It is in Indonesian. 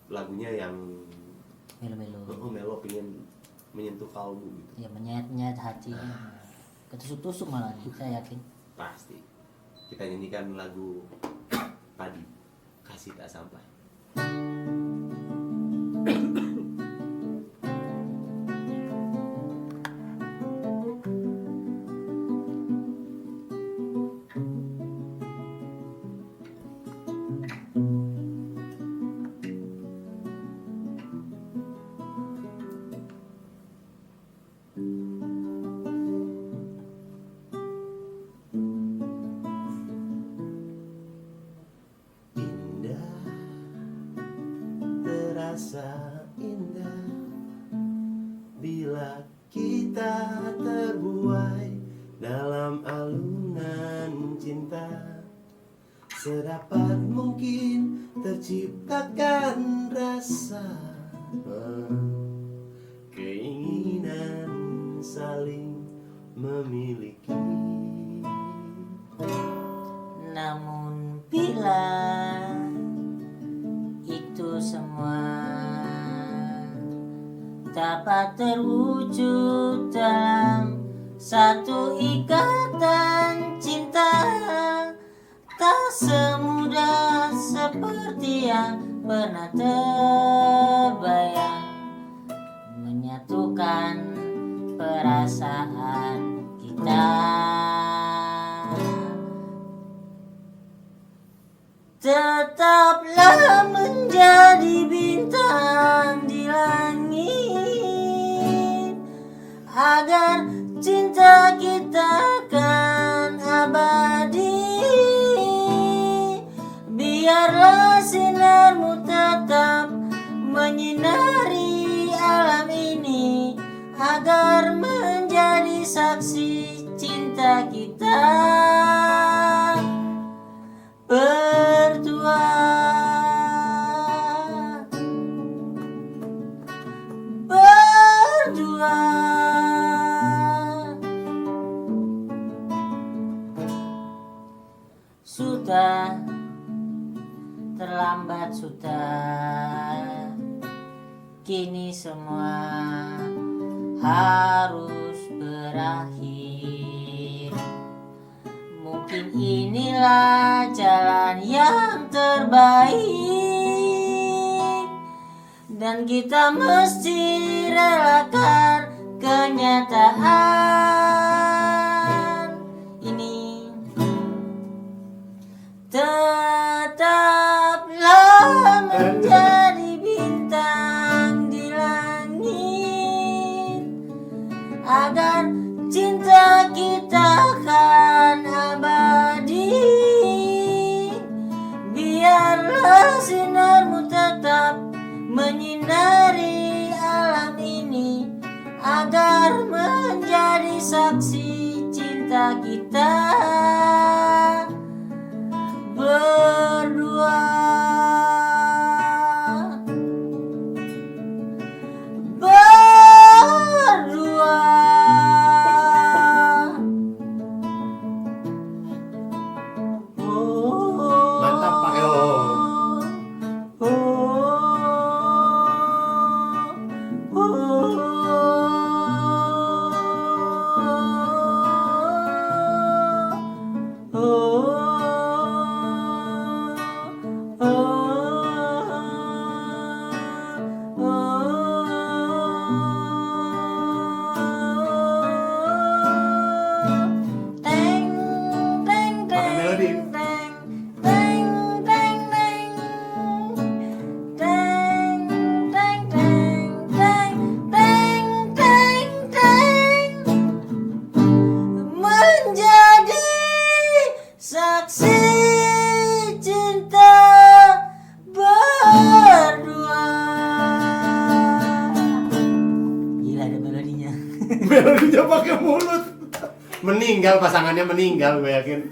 lagunya yang melo pengen menyentuh kalbu gitu. Ya menyayat hatinya. Ketusuk-tusuk malah saya yakin. Pasti. Kita nyanyikan lagu Padi, Kasih Tak Sampai. Terasa indah bila kita terbuai dalam alunan cinta. Sedapat mungkin terciptakan rasa keinginan saling memiliki. Namun bila itu semua dapat terwujud dalam satu ikatan cinta, tak semudah seperti yang pernah terbayang menyatukan perasaan kita. Tetaplah menjadi bintang di langit, agar cinta kita kan abadi. Biarlah sinarmu tetap menyinari alam ini, agar menjadi saksi cinta kita berdua. Sudah terlambat, sudah kini semua harus berakhir. Mungkin inilah jalan yang terbaik, dan kita mesti relakan kenyataan ini. Tetaplah menjadi bintang di langit, agar cinta kita kan abadi. Biarlah sinarmu tetap menyinari alam ini, agar menjadi saksi cinta kita berdua. Mantap Pak Elo. Saksi cinta berdua. Gila ada melodinya. Melodinya pakai mulut. Meninggal, pasangannya meninggal gue yakin.